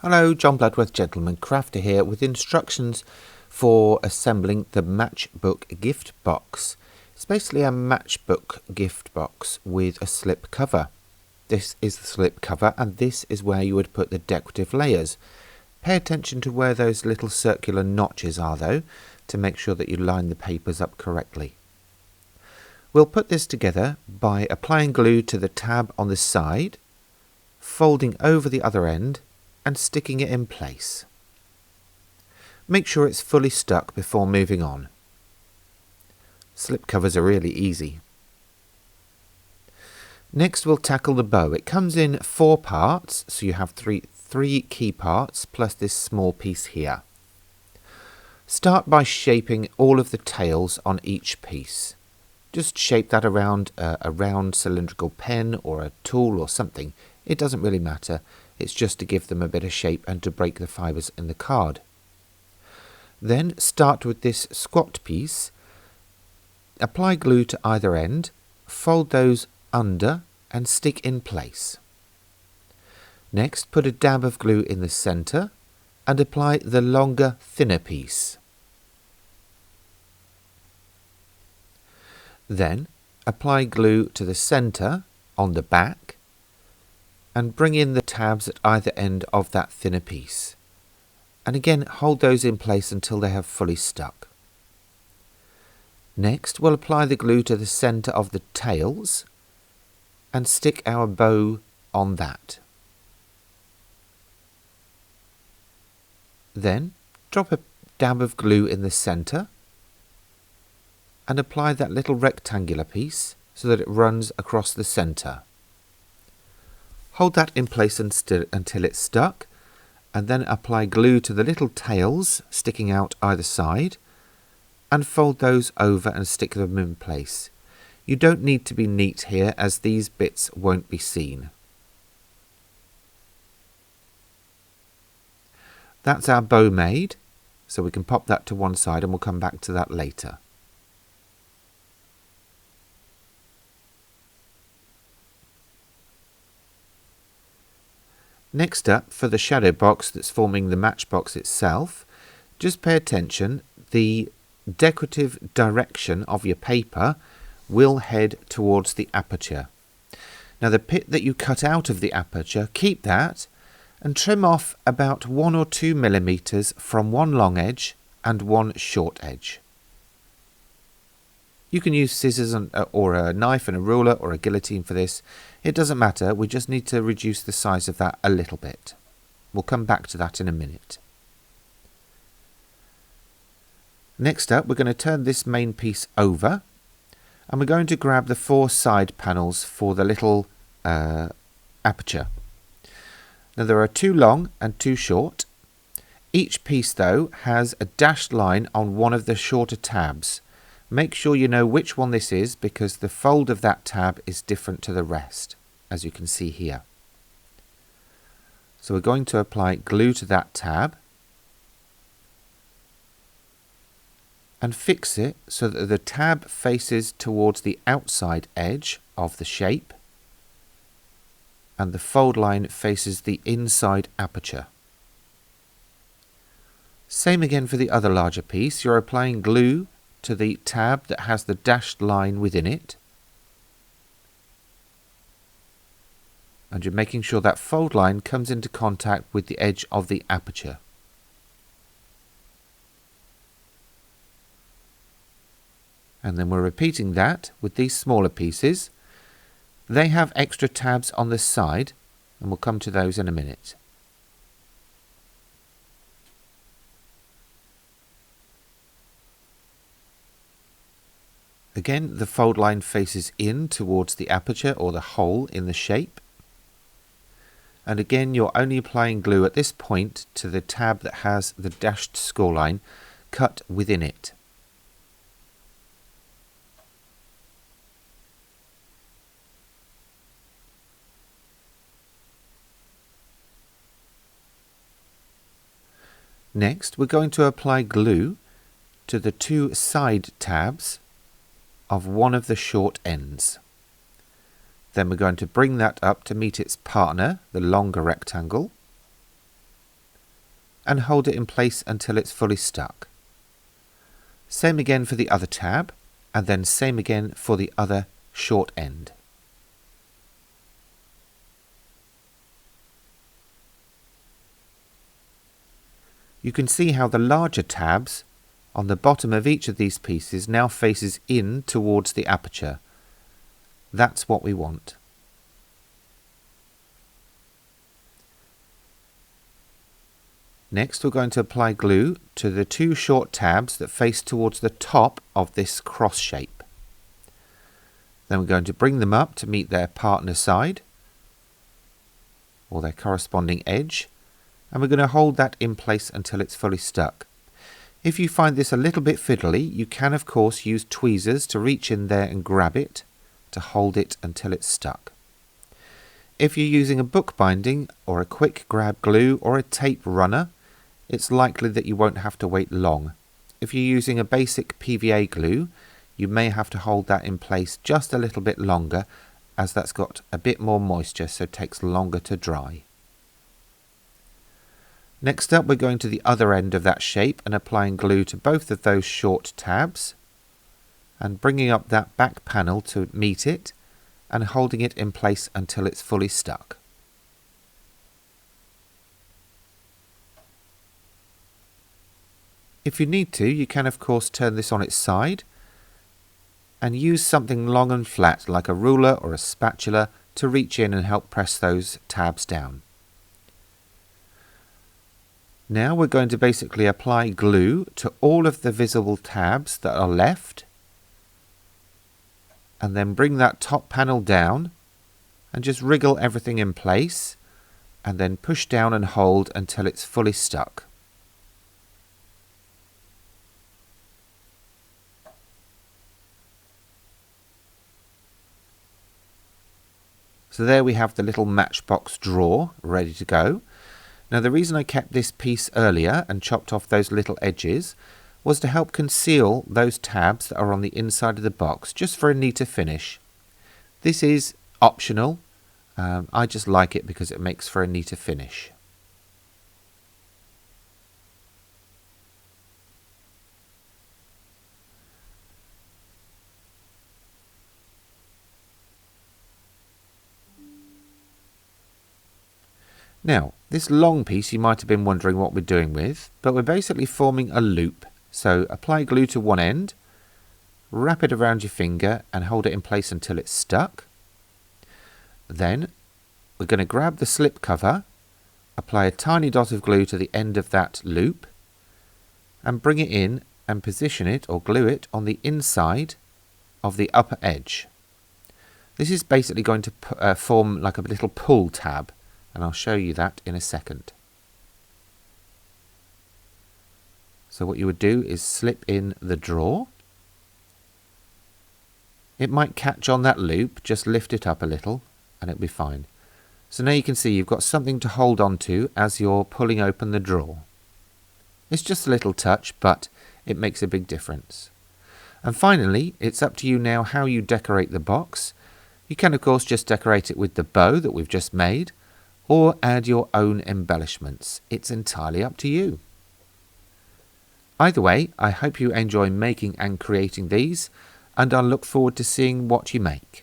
Hello, John Bloodworth, Gentleman Crafter here with instructions for assembling the Matchbook gift box. It's basically a Matchbook gift box with a slip cover. This is the slip cover and this is where you would put the decorative layers. Pay attention to where those little circular notches are though, to make sure that you line the papers up correctly. We'll put this together by applying glue to the tab on the side, folding over the other end and sticking it in place. Make sure it's fully stuck before moving on. Slip covers are really easy. Next we'll tackle the bow. It comes in 4 parts, so you have three key parts plus this small piece here. Start by shaping all of the tails on each piece. Just shape that around a round cylindrical pen or a tool or something. It doesn't really matter. It's just to give them a bit of shape and to break the fibres in the card. Then start with this squat piece. Apply glue to either end. Fold those under and stick in place. Next, put a dab of glue in the centre and apply the longer, thinner piece. Then apply glue to the centre on the back and bring in the tabs at either end of that thinner piece. And again, hold those in place until they have fully stuck. Next, we'll apply the glue to the centre of the tails and stick our bow on that. Then, drop a dab of glue in the centre and apply that little rectangular piece so that it runs across the centre. Hold that in place until it's stuck, and then apply glue to the little tails sticking out either side, and fold those over and stick them in place. You don't need to be neat here as these bits won't be seen. That's our bow made, so we can pop that to one side and we'll come back to that later. Next up, for the shadow box that's forming the matchbox itself, just pay attention. The decorative direction of your paper will head towards the aperture. Now the bit that you cut out of the aperture, keep that and trim off about 1 or 2 millimeters from one long edge and one short edge. You can use scissors or a knife and a ruler or a guillotine for this. It doesn't matter, we just need to reduce the size of that a little bit. We'll come back to that in a minute. Next up, we're going to turn this main piece over and we're going to grab the 4 side panels for the little aperture. Now there are 2 long and 2 short. Each piece though has a dashed line on one of the shorter tabs. Make sure you know which one this is because the fold of that tab is different to the rest, as you can see here. So we're going to apply glue to that tab and fix it so that the tab faces towards the outside edge of the shape and the fold line faces the inside aperture. Same again for the other larger piece. You're applying glue to the tab that has the dashed line within it, and you're making sure that fold line comes into contact with the edge of the aperture. And then we're repeating that with these smaller pieces. They have extra tabs on the side and we'll come to those in a minute. Again, the fold line faces in towards the aperture or the hole in the shape. And again, you're only applying glue at this point to the tab that has the dashed scoreline cut within it. Next, we're going to apply glue to the 2 side tabs of one of the short ends. Then we're going to bring that up to meet its partner, the longer rectangle. and hold it in place until it's fully stuck. Same again for the other tab, and then same again for the other short end. You can see how the larger tabs on the bottom of each of these pieces now faces in towards the aperture. That's what we want. Next, we're going to apply glue to the two short tabs that face towards the top of this cross shape. Then we're going to bring them up to meet their partner side, or their corresponding edge, and we're going to hold that in place until it's fully stuck. If you find this a little bit fiddly, you can of course use tweezers to reach in there and grab it to hold it until it's stuck. If you're using a book binding or a quick grab glue or a tape runner, it's likely that you won't have to wait long. If you're using a basic PVA glue, you may have to hold that in place just a little bit longer, as that's got a bit more moisture, so it takes longer to dry. Next up, we're going to the other end of that shape and applying glue to both of those short tabs and bringing up that back panel to meet it and holding it in place until it's fully stuck. If you need to, you can of course turn this on its side and use something long and flat like a ruler or a spatula to reach in and help press those tabs down. Now we're going to basically apply glue to all of the visible tabs that are left, and then bring that top panel down and just wriggle everything in place and then push down and hold until it's fully stuck. So there we have the little Matchbox drawer ready to go. Now the reason I kept this piece earlier and chopped off those little edges was to help conceal those tabs that are on the inside of the box, just for a neater finish. This is optional. I just like it because it makes for a neater finish. Now, this long piece you might have been wondering what we're doing with, but we're basically forming a loop. So apply glue to one end, wrap it around your finger and hold it in place until it's stuck. Then we're going to grab the slip cover, apply a tiny dot of glue to the end of that loop and bring it in and position it or glue it on the inside of the upper edge. This is basically going to form like a little pull tab, and I'll show you that in a second. So what you would do is slip in the drawer. It might catch on that loop, just lift it up a little and it'll be fine. So now you can see you've got something to hold on to as you're pulling open the drawer. It's just a little touch, but it makes a big difference. And finally, it's up to you now how you decorate the box. You can of course just decorate it with the bow that we've just made, or add your own embellishments. It's entirely up to you. Either way, I hope you enjoy making and creating these, and I'll look forward to seeing what you make.